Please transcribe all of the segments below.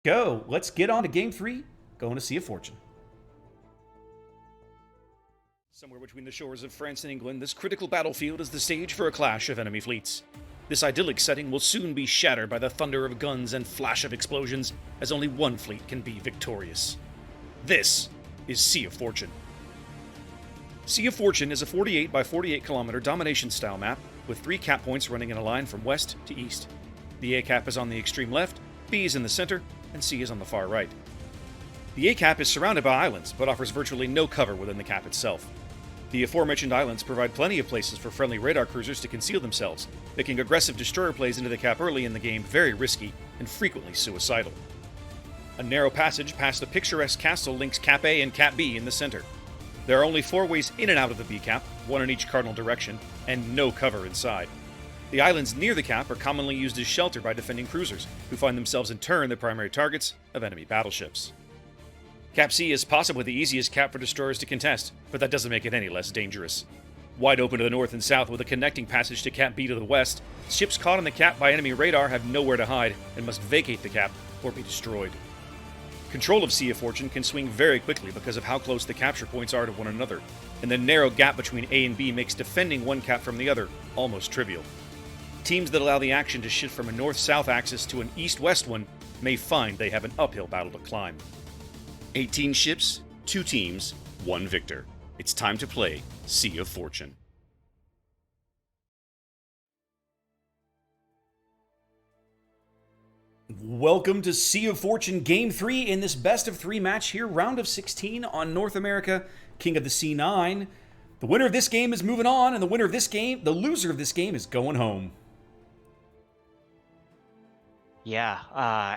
Go. Let's get on to game 3, going to Sea of Fortune. Somewhere between the shores of France and England, this critical battlefield is the stage for a clash of enemy fleets. This idyllic setting will soon be shattered by the thunder of guns and flash of explosions, as only one fleet can be victorious. This is Sea of Fortune. Sea of Fortune is a 48 by 48 kilometer domination-style map with 3 cap points running in a line from west to east. The A cap is on the extreme left, B is in the center, and C is on the far right. The A cap is surrounded by islands, but offers virtually no cover within the cap itself. The aforementioned islands provide plenty of places for friendly radar cruisers to conceal themselves, making aggressive destroyer plays into the cap early in the game very risky and frequently suicidal. A narrow passage past the picturesque castle links Cap A and Cap B in the center. There are only 4 ways in and out of the B cap, 1 in each cardinal direction, and no cover inside. The islands near the cap are commonly used as shelter by defending cruisers, who find themselves in turn the primary targets of enemy battleships. Cap C is possibly the easiest cap for destroyers to contest, but that doesn't make it any less dangerous. Wide open to the north and south with a connecting passage to Cap B to the west, ships caught in the cap by enemy radar have nowhere to hide and must vacate the cap or be destroyed. Control of Sea of Fortune can swing very quickly because of how close the capture points are to one another, and the narrow gap between A and B makes defending one cap from the other almost trivial. Teams that allow the action to shift from a north-south axis to an east-west one may find they have an uphill battle to climb. 18 ships, 2 teams, 1 victor. It's time to play Sea of Fortune. Welcome to Sea of Fortune Game 3 in this best of 3 match here, round of 16 on North America, King of the Sea 9. The winner of this game is moving on, and the loser of this game is going home. Yeah,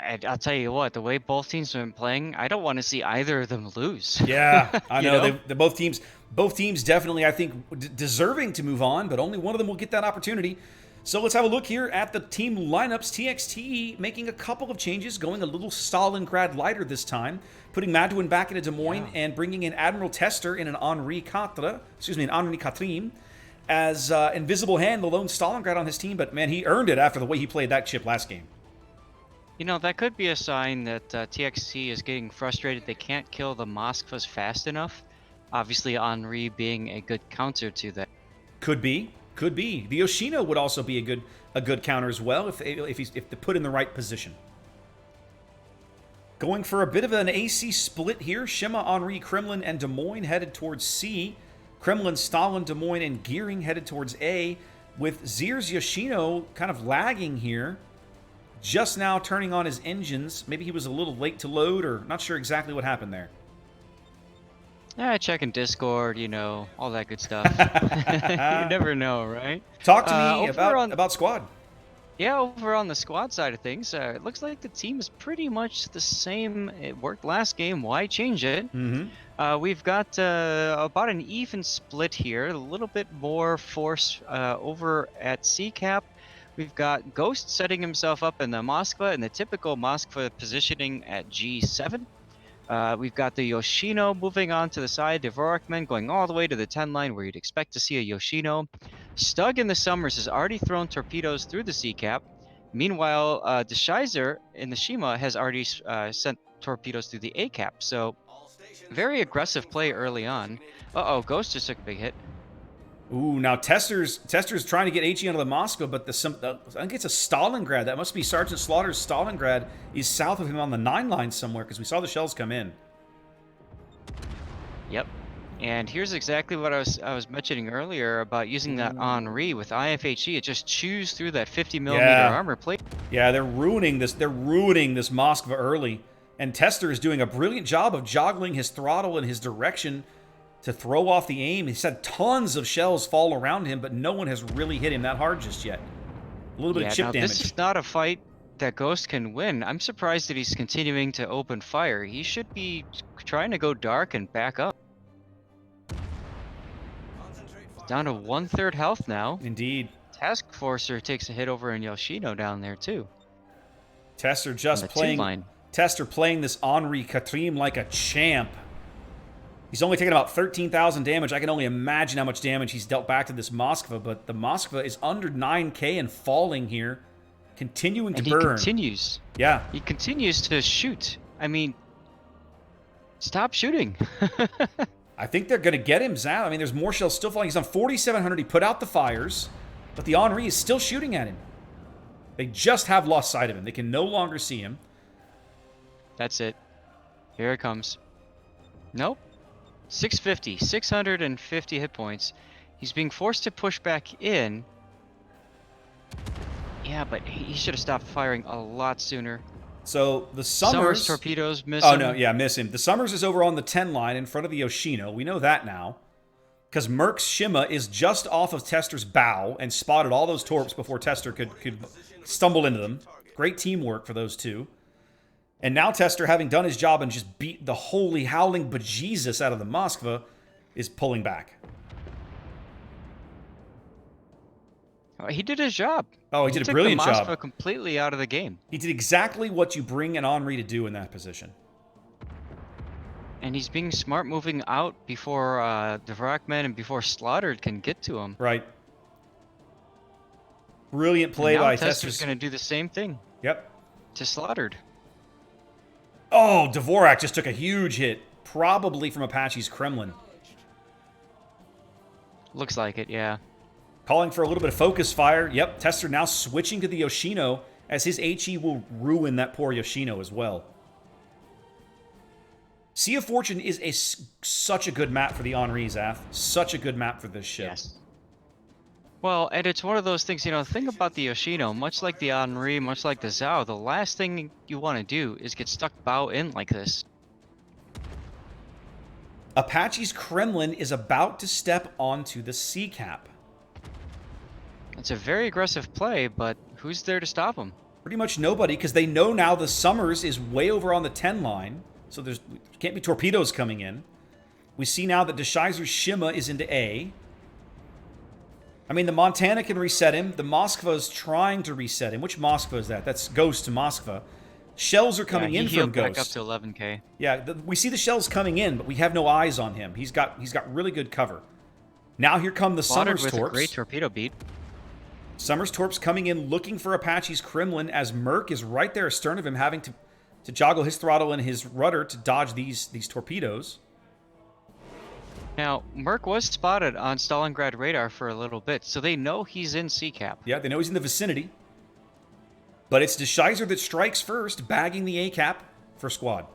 and I'll tell you what, the way both teams have been playing, I don't want to see either of them lose. Yeah, I know. Both teams definitely, I think, deserving to move on, but only one of them will get that opportunity. So let's have a look here at the team lineups. TXT making a couple of changes, going a little Stalingrad lighter this time, putting Madwin back into Des Moines and bringing in Admiral Tester in an Henri Quatrim as Invisible Hand, the lone Stalingrad on his team, but man, he earned it after the way he played that chip last game. You know, that could be a sign that TXT is getting frustrated they can't kill the Moskvas fast enough. Obviously, Henri being a good counter to that. Could be. The Yoshino would also be a good counter as well if they put in the right position. Going for a bit of an AC split here. Shima, Henri, Kremlin, and Des Moines headed towards C. Kremlin, Stalin, Des Moines, and Gearing headed towards A, with Zier's Yoshino kind of lagging here. Just now turning on his engines. Maybe he was a little late to load, or not sure exactly what happened there. Yeah, checking Discord, you know, all that good stuff. You never know, right? Talk to me about squad. Yeah, over on the squad side of things, it looks like the team is pretty much the same. It worked last game. Why change it? We've got about an even split here. A little bit more force over at C-Cap. We've got Ghost setting himself up in the Moskva in the typical Moskva positioning at G7. We've got the Yoshino moving on to the side. Dvorakmen going all the way to the 10 line where you'd expect to see a Yoshino. Stug in the Summers has already thrown torpedoes through the C-Cap. Meanwhile, Decisive in the Shima has already sent torpedoes through the A-Cap. So very aggressive play early on. Uh-oh, Ghost just took a big hit. Ooh, now Tester's trying to get HE onto the Moscow, but I think it's a Stalingrad. That must be Sergeant Slaughter's Stalingrad is south of him on the 9 line somewhere, because we saw the shells come in. Yep. And here's exactly what I was mentioning earlier about using that Henri with IFHE. It just chews through that 50mm armor plate. Yeah, they're ruining this Moskva early. And Tester is doing a brilliant job of joggling his throttle in his direction to throw off the aim. He's had tons of shells fall around him, but no one has really hit him that hard just yet. A little bit of chip damage. This is not a fight that Ghost can win. I'm surprised that he's continuing to open fire. He should be trying to go dark and back up. Down to 1/3 health now. Indeed. Task Forcer takes a hit over in Yoshino down there too. Tester playing this Henri Quatrim like a champ. He's only taken about 13,000 damage. I can only imagine how much damage he's dealt back to this Moskva, but the Moskva is under 9k and falling here. Continuing to And he burn. continues. Yeah. He continues to shoot. I mean, stop shooting. I think they're going to get him, Zap. I mean, there's more shells still falling. He's on 4,700. He put out the fires, but the Henri is still shooting at him. They just have lost sight of him. They can no longer see him. That's it. Here it comes. Nope. 650 hit points. He's being forced to push back in. Yeah, but he should have stopped firing a lot sooner. So the Summers torpedoes miss him. him. Oh, no, yeah, miss him. The Summers is over on the 10 line in front of the Yoshino. We know that now. Because Merc's Shima is just off of Tester's bow and spotted all those torps before Tester could stumble into them. Great teamwork for those two. And now Tester, having done his job and just beat the holy howling bejesus out of the Moskva, is pulling back. He did his job. Oh, he did a brilliant job. He took the Moskva completely out of the game. He did exactly what you bring an Henri to do in that position. And he's being smart moving out before the Vrakmen and before Slaughtered can get to him. Right. Brilliant play by Tester. Tester's going to do the same thing. Yep. To Slaughtered. Oh, Dvorak just took a huge hit. Probably from Apache's Kremlin. Looks like it, yeah. Calling for a little bit of focus fire. Yep, Tester now switching to the Yoshino, as his HE will ruin that poor Yoshino as well. Sea of Fortune is such a good map for the Henri, Zaf. Such a good map for this ship. Yes. Well, and it's one of those things, you know, think about the Yoshino, much like the Henri, much like the Zhao, the last thing you want to do is get stuck bow in like this. Apache's Kremlin is about to step onto the sea cap. It's a very aggressive play, but who's there to stop him? Pretty much nobody, because they know now the Summers is way over on the 10 line, so there can't be torpedoes coming in. We see now that Decisive's Shima is into A. I mean, the Montana can reset him. The Moskva is trying to reset him. Which Moskva is that? That's Ghost to Moskva. Shells are coming in from Ghost. Back up to 11K. Yeah, we see the shells coming in, but we have no eyes on him. He's got really good cover. Now here come the Summers with torps. A great torpedo beat. Summers torps coming in, looking for Apache's Kremlin, as Merc is right there astern of him, having to joggle his throttle and his rudder to dodge these torpedoes. Now, Merc was spotted on Stalingrad radar for a little bit, so they know he's in C-cap. Yeah, they know he's in the vicinity. But it's Decisive that strikes first, bagging the A-cap for squad.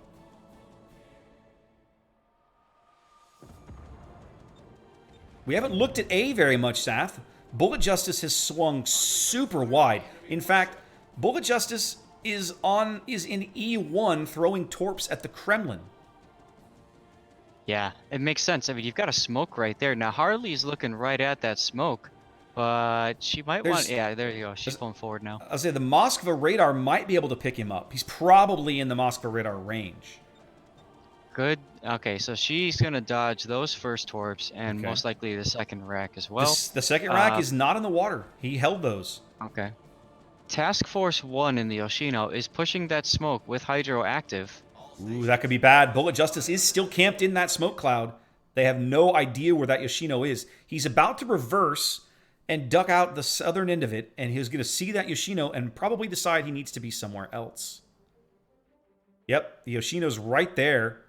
We haven't looked at A very much, Saf. Bullet Justice has swung super wide. In fact, Bullet Justice is in E1 throwing torps at the Kremlin. Yeah, it makes sense. I mean, you've got a smoke right there. Now, Harley's looking right at that smoke, but she might want... Yeah, there you go. She's pulling forward now. I'll say the Moskva radar might be able to pick him up. He's probably in the Moskva radar range. Good. Okay, so she's going to dodge those first torps and most likely the second rack as well. The second rack is not in the water. He held those. Okay. Task Force 1 in the Yoshino is pushing that smoke with Hydro active. Ooh, that could be bad. Bullet Justice is still camped in that smoke cloud. They have no idea where that Yoshino is. He's about to reverse and duck out the southern end of it, and he's going to see that Yoshino and probably decide he needs to be somewhere else. Yep, the Yoshino's right there.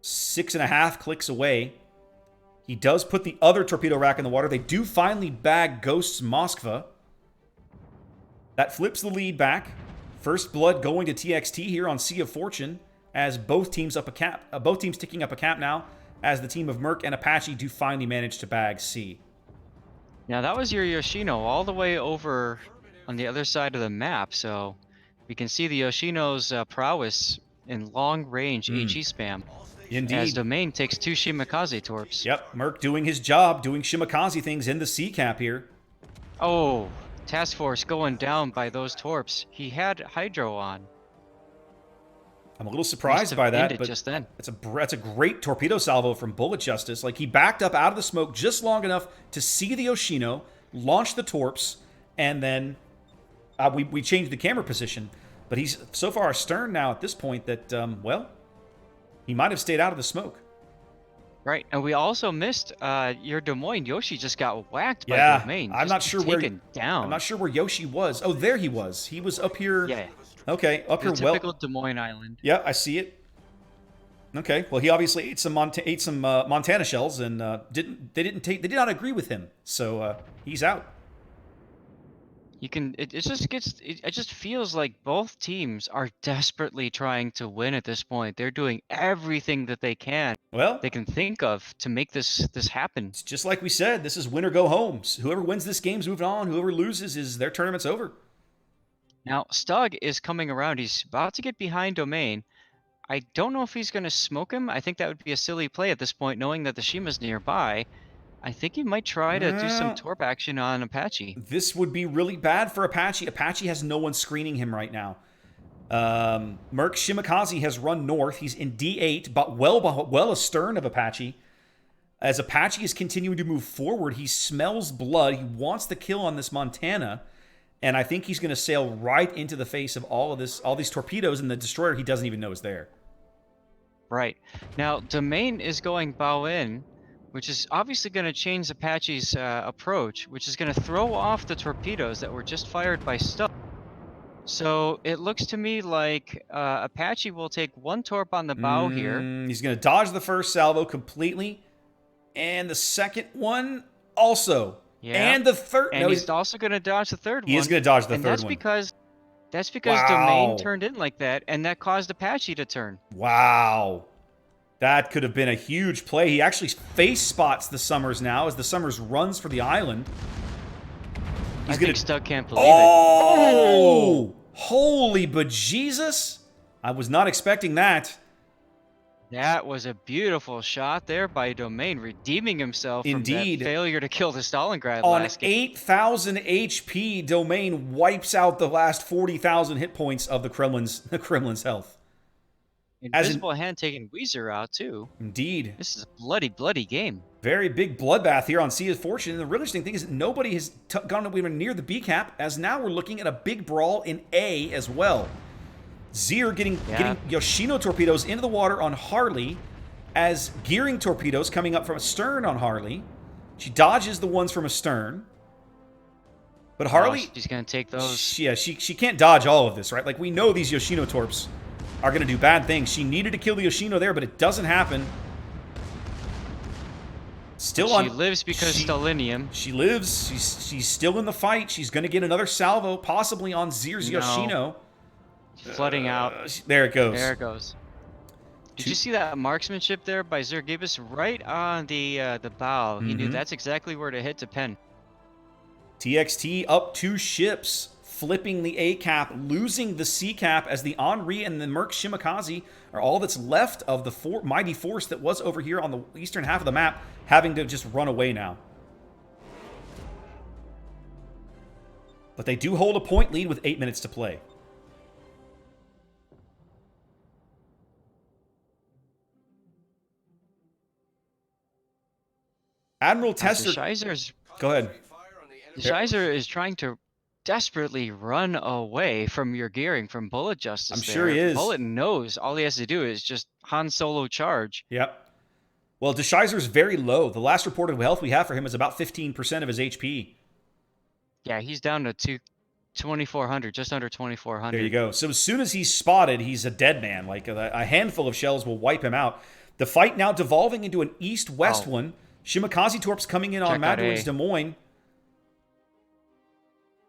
6.5 clicks away. He does put the other torpedo rack in the water. They do finally bag Ghost's Moskva. That flips the lead back. First blood going to TXT here on Sea of Fortune, as both teams up a cap. Both teams ticking up a cap now, as the team of Merc and Apache do finally manage to bag C. Now that was your Yoshino all the way over on the other side of the map, so we can see the Yoshino's prowess in long-range HE spam. Indeed. As Domain takes 2 Shimakaze torps. Yep, Merc doing his job, doing Shimakaze things in the C cap here. Oh, Task Force going down by those torps. He had Hydro on. I'm a little surprised by that, but just then. That's a great torpedo salvo from Bullet Justice. Like, he backed up out of the smoke just long enough to see the Yoshino, launch the torps, and then we changed the camera position. But he's so far astern now at this point that, well, he might have stayed out of the smoke. Right, and we also missed your Des Moines. Yoshi just got whacked by Yeah, Domain. I'm Just not sure where taken down. I'm not sure where Yoshi was. Oh, there he was. He was up here. Yeah, Okay, up the here. typical Well, Des Moines Island. yeah, I see it. Okay, well, he obviously ate some Montana shells and they did not agree with him, so he's out. You can. It just gets. It just feels like both teams are desperately trying to win at this point. They're doing everything that Well, they can think of to make this happen. it's just like we said. This is win or go home. Whoever wins this game's moving on. Whoever loses is their tournament's over. Now Stug is coming around. He's about to get behind Domain. I don't know if he's going to smoke him. I think that would be a silly play at this point, knowing that the Shima's nearby. I think he might try to do some Well, torp action on Apache. this would be really bad for Apache. Apache has no one screening him right now. Merc Shimakaze has run north. He's in D8, but well astern of Apache. As Apache is continuing to move forward, he smells blood. He wants the kill on this Montana, and I think he's going to sail right into the face of all these torpedoes and the destroyer he doesn't even know is there. Right. Now, Domain is going bow in, which is obviously going to change Apache's approach, which is going to throw off the torpedoes that were just fired by Stug. So it looks to me like Apache will take one torp on the bow here. He's going to dodge the first salvo completely, and the second one also. Yeah. And the third. And no, he's also going to dodge the third one. he is going to dodge the and third that's one. That's because Wow. Domain turned in like that, and that caused Apache to turn. Wow. That could have been a huge play. He actually face spots the Summers now as the Summers runs for the island. I think Stug can't believe it. Oh! Holy bejesus! I was not expecting that. That was a beautiful shot there by Domain, redeeming himself Indeed. from that failure to kill the Stalingrad On last game. 8,000 HP, Domain wipes out the last 40,000 hit points of the Kremlin's health. Invisible Hand taking Weezer out, too. Indeed. This is a bloody, bloody game. Very big bloodbath here on Sea of Fortune. And the really interesting thing is that nobody has gone even near the B cap, as now we're looking at a big brawl in A as well. Zier getting Yoshino torpedoes into the water on Harley, as gearing torpedoes coming up from astern on Harley. She dodges the ones from astern. But Harley... she's going to take those. She can't dodge all of this, right? Like, we know these Yoshino torps are going to do bad things. She needed to kill the Yoshino there, but it doesn't happen. She lives because Stalinium. She lives. She's still in the fight. She's going to get another salvo, possibly on Zier's Yoshino. Flooding out. There it goes. There it goes. Did you see that marksmanship there by Zergibus right on the bow? He knew that's exactly where to hit to pen. TXT up 2 ships, flipping the A cap, losing the C cap as the Henri and the Merc Shimakaze are all that's left of the mighty force that was over here on the eastern half of the map, having to just run away now. But they do hold a point lead with 8 minutes to play. Admiral Tester... Go ahead. Decisive is trying to desperately run away from your gearing from Bullet Justice. I'm sure he is. Bullet knows all he has to do is just Han Solo charge. Yep. Well, Deschizer's very low. The last reported health we have for him is about 15% of his HP. Yeah, he's down to 2,400, just under 2,400. There you go. So as soon as he's spotted, he's a dead man. Like a handful of shells will wipe him out. The fight now devolving into an east-west one. Shimakaze Torp's coming in on Magdalene's Des Moines.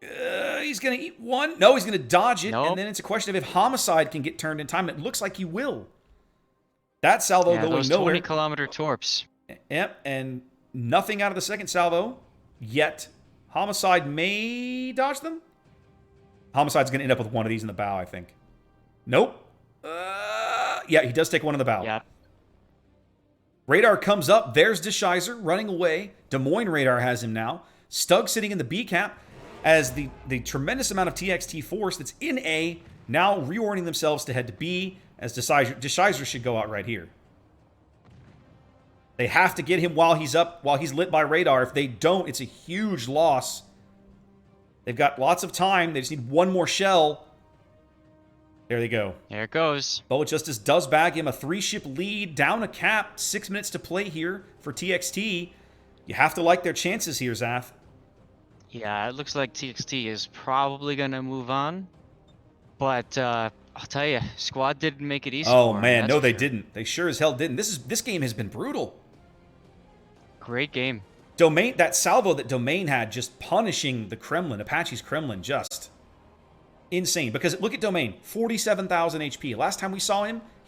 He's going to eat one. No, he's going to dodge it. Nope. And then it's a question of if Homicide can get turned in time. It looks like he will. That salvo going those nowhere. 20-kilometer torps. Yep, and nothing out of the second salvo yet. Homicide may dodge them. Homicide's going to end up with one of these in the bow, I think. Nope. Yeah, he does take one in the bow. Yeah. Radar comes up. There's Deshizer running away. Des Moines radar has him now. Stug sitting in the B cap as the tremendous amount of TXT force that's in A now reorienting themselves to head to B as Deshizer should go out right here. They have to get him while he's up, while he's lit by radar. If they don't, it's a huge loss. They've got lots of time. They just need one more shell. There they go. There it goes. Bullet Justice does bag him a 3-ship lead, down a cap, 6 minutes to play here for TXT. You have to like their chances here, Zaf. Yeah, it looks like TXT is probably going to move on. But I'll tell you, squad didn't make it easy Oh for 'em, man, that's no for they sure. didn't. They sure as hell didn't. This game has been brutal. Great game. Domain, that salvo that Domain had just punishing the Kremlin, Apache's Kremlin, just insane. Because look at Domain, 47,000 HP. Last time we saw him,